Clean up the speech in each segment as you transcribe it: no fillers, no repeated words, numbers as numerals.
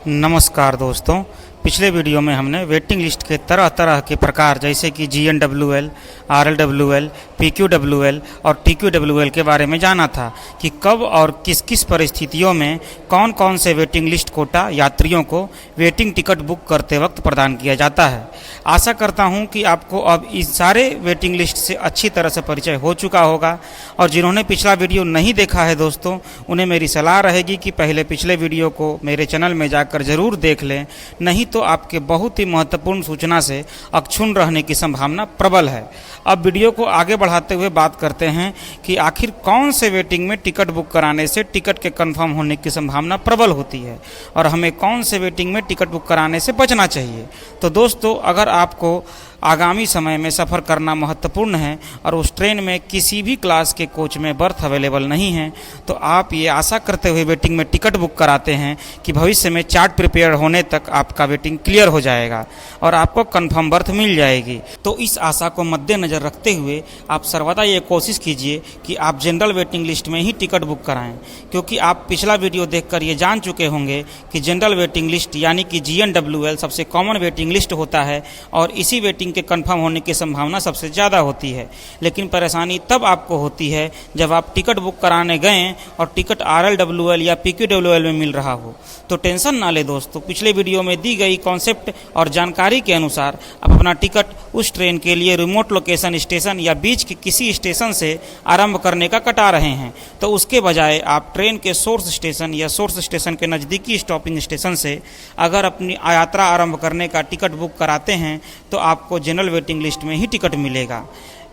नमस्कार दोस्तों, पिछले वीडियो में हमने वेटिंग लिस्ट के तरह तरह के प्रकार जैसे कि GNWL, RLWL, PQWL और TQWL के बारे में जाना था कि कब और किस किस परिस्थितियों में कौन कौन से वेटिंग लिस्ट कोटा यात्रियों को वेटिंग टिकट बुक करते वक्त प्रदान किया जाता है। आशा करता हूं कि आपको अब इस सारे वेटिंग लिस्ट से अच्छी तरह से परिचय हो चुका होगा और जिन्होंने पिछला वीडियो नहीं देखा है दोस्तों, उन्हें मेरी सलाह रहेगी कि पहले पिछले वीडियो को मेरे चैनल में जाकर ज़रूर देख लें, नहीं तो आपके बहुत ही महत्वपूर्ण सूचना से अक्षुण्ण रहने की संभावना प्रबल है। अब वीडियो को आगे बढ़ाते हुए बात करते हैं कि आखिर कौन से वेटिंग में टिकट बुक कराने से टिकट के कंफर्म होने की संभावना प्रबल होती है और हमें कौन से वेटिंग में टिकट बुक कराने से बचना चाहिए। तो दोस्तों, अगर आपको आगामी समय में सफ़र करना महत्वपूर्ण है और उस ट्रेन में किसी भी क्लास के कोच में बर्थ अवेलेबल नहीं है, तो आप ये आशा करते हुए वेटिंग में टिकट बुक कराते हैं कि भविष्य में चार्ट प्रिपेयर होने तक आपका वेटिंग क्लियर हो जाएगा और आपको कंफर्म बर्थ मिल जाएगी। तो इस आशा को मद्देनज़र रखते हुए आप सर्वदा ये कोशिश कीजिए कि आप जनरल वेटिंग लिस्ट में ही टिकट बुक कराएं, क्योंकि आप पिछला वीडियो देखकर ये जान चुके होंगे कि जनरल वेटिंग लिस्ट यानी कि GNWL सबसे कॉमन वेटिंग लिस्ट होता है और इसी वेटिंग के कंफर्म होने की संभावना सबसे ज़्यादा होती है। लेकिन परेशानी तब आपको होती है जब आप टिकट बुक कराने गए और टिकट RLWL या PQWL में मिल रहा हो। तो टेंशन ना ले दोस्तों, पिछले वीडियो में दी गई कॉन्सेप्ट और जानकारी के अनुसार आप अपना टिकट उस ट्रेन के लिए रिमोट लोकेशन स्टेशन या बीच के किसी स्टेशन से आरंभ करने का कटा रहे हैं, तो उसके बजाय आप ट्रेन के सोर्स स्टेशन या सोर्स स्टेशन के नज़दीकी स्टॉपिंग स्टेशन से अगर अपनी यात्रा आरंभ करने का टिकट बुक कराते हैं तो आपको जनरल वेटिंग लिस्ट में ही टिकट मिलेगा।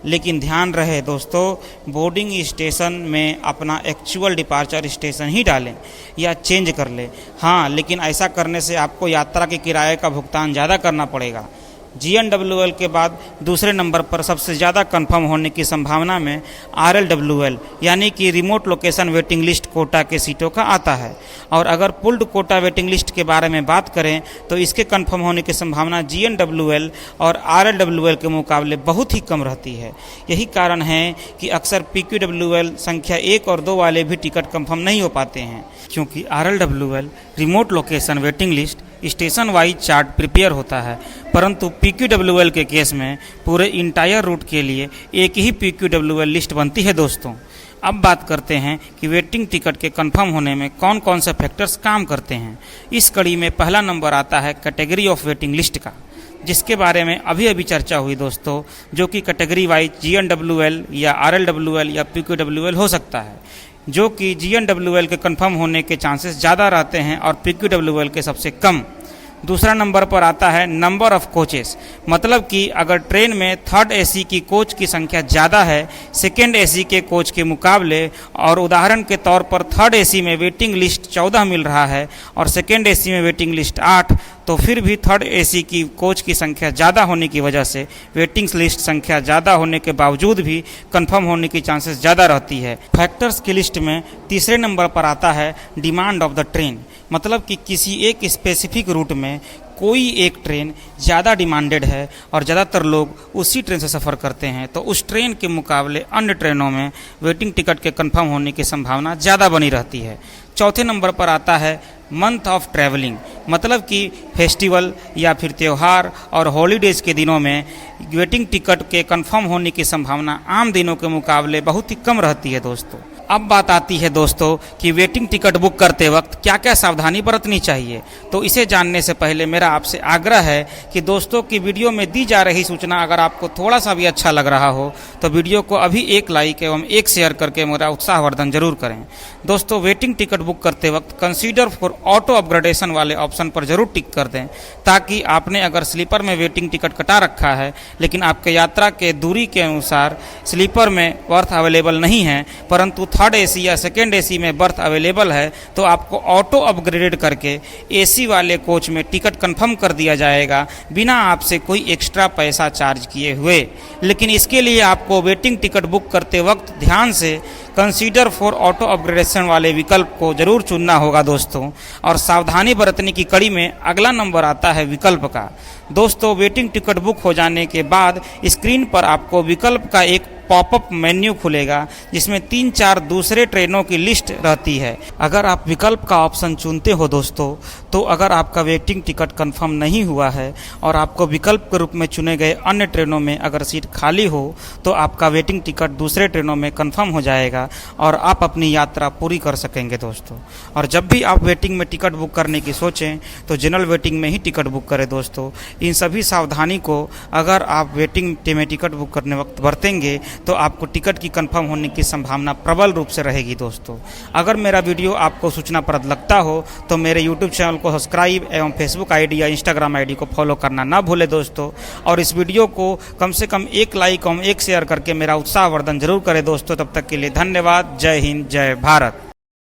लेकिन ध्यान रहे दोस्तों, बोर्डिंग स्टेशन में अपना एक्चुअल डिपार्चर स्टेशन ही डालें या चेंज कर लें। हाँ, लेकिन ऐसा करने से आपको यात्रा के किराए का भुगतान ज़्यादा करना पड़ेगा। GNWL के बाद दूसरे नंबर पर सबसे ज़्यादा कंफर्म होने की संभावना में RLWL यानी कि remote location waiting list quota के सीटों का आता है। और अगर पुल्ड कोटा वेटिंग लिस्ट के बारे में बात करें तो इसके कंफर्म होने की संभावना GNWL और RLWL के मुकाबले बहुत ही कम रहती है। यही कारण है कि अक्सर PQWL संख्या 1 और 2 वाले भी टिकट कंफर्म नहीं हो पाते हैं, क्योंकि RLWL remote location waiting list station wise chart prepare होता है, परंतु PQWL के केस में पूरे इंटायर रूट के लिए एक ही PQWL लिस्ट बनती है दोस्तों। अब बात करते हैं कि वेटिंग टिकट के कंफर्म होने में कौन कौन से फैक्टर्स काम करते हैं। इस कड़ी में पहला नंबर आता है कैटेगरी ऑफ वेटिंग लिस्ट का, जिसके बारे में अभी अभी चर्चा हुई दोस्तों, जो कि कैटेगरी वाइज GNWL या RLWL या PQWL हो सकता है, जो कि GNWL के कंफर्म होने के चांसेस ज़्यादा रहते हैं और PQWL के सबसे कम। दूसरा नंबर पर आता है नंबर ऑफ कोचेस, मतलब कि अगर ट्रेन में थर्ड AC की कोच की संख्या ज़्यादा है सेकेंड AC के कोच के मुकाबले, और उदाहरण के तौर पर थर्ड AC में वेटिंग लिस्ट 14 मिल रहा है और सेकेंड AC में वेटिंग लिस्ट 8, तो फिर भी थर्ड AC की कोच की संख्या ज़्यादा होने की वजह से वेटिंग लिस्ट संख्या ज़्यादा होने के बावजूद भी कंफर्म होने की चांसेस ज़्यादा रहती है। फैक्टर्स की लिस्ट में तीसरे नंबर पर आता है डिमांड ऑफ द ट्रेन, मतलब कि किसी एक स्पेसिफिक रूट में कोई एक ट्रेन ज़्यादा डिमांडेड है और ज़्यादातर लोग उसी ट्रेन से सफ़र करते हैं, तो उस ट्रेन के मुकाबले अन्य ट्रेनों में वेटिंग टिकट के कंफर्म होने की संभावना ज़्यादा बनी रहती है। चौथे नंबर पर आता है मंथ ऑफ ट्रैवलिंग, मतलब कि फेस्टिवल या फिर त्यौहार और हॉलीडेज़ के दिनों में वेटिंग टिकट के कंफर्म होने की संभावना आम दिनों के मुकाबले बहुत ही कम रहती है दोस्तों। अब बात आती है दोस्तों कि वेटिंग टिकट बुक करते वक्त क्या क्या सावधानी बरतनी चाहिए। तो इसे जानने से पहले मेरा आपसे आग्रह है कि दोस्तों की वीडियो में दी जा रही सूचना अगर आपको थोड़ा सा भी अच्छा लग रहा हो तो वीडियो को अभी एक लाइक एवं एक शेयर करके मेरा उत्साहवर्धन जरूर करें। दोस्तों, वेटिंग टिकट बुक करते वक्त कंसीडर फॉर ऑटो अपग्रेडेशन वाले ऑप्शन पर जरूर टिक कर दें, ताकि आपने अगर स्लीपर में वेटिंग टिकट कटा रखा है लेकिन आपके यात्रा के दूरी के अनुसार स्लीपर में बर्थ अवेलेबल नहीं है, परंतु थर्ड AC या सेकेंड AC में बर्थ अवेलेबल है, तो आपको ऑटो अपग्रेडेड करके AC वाले कोच में टिकट कंफर्म कर दिया जाएगा बिना आपसे कोई एक्स्ट्रा पैसा चार्ज किए हुए। लेकिन इसके लिए आपको वेटिंग टिकट बुक करते वक्त ध्यान से कंसीडर फॉर ऑटो अपग्रेडेशन वाले विकल्प को जरूर चुनना होगा दोस्तों। और सावधानी बरतने की कड़ी में अगला नंबर आता है विकल्प का। दोस्तों, वेटिंग टिकट बुक हो जाने के बाद स्क्रीन पर आपको विकल्प का एक पॉपअप मेन्यू खुलेगा जिसमें 3-4 दूसरे ट्रेनों की लिस्ट रहती है। अगर आप विकल्प का ऑप्शन चुनते हो दोस्तों, तो अगर आपका वेटिंग टिकट कंफर्म नहीं हुआ है और आपको विकल्प के रूप में चुने गए अन्य ट्रेनों में अगर सीट खाली हो, तो आपका वेटिंग टिकट दूसरे ट्रेनों में कंफर्म हो जाएगा और आप अपनी यात्रा पूरी कर सकेंगे दोस्तों। और जब भी आप वेटिंग में टिकट बुक करने की सोचें तो जनरल वेटिंग में ही टिकट बुक करें दोस्तों। इन सभी सावधानी को अगर आप वेटिंग में टिकट बुक करने वक्त बरतेंगे तो आपको टिकट की कंफर्म होने की संभावना प्रबल रूप से रहेगी दोस्तों। अगर मेरा वीडियो आपको सूचनाप्रद लगता हो तो मेरे यूट्यूब चैनल को सब्सक्राइब एवं फेसबुक आईडी या इंस्टाग्राम आईडी को फॉलो करना ना भूले दोस्तों। और इस वीडियो को कम से कम 1 लाइक एवं 1 शेयर करके मेरा उत्साहवर्धन जरूर करें दोस्तों। तब तक के लिए धन्यवाद। जय हिंद, जय भारत।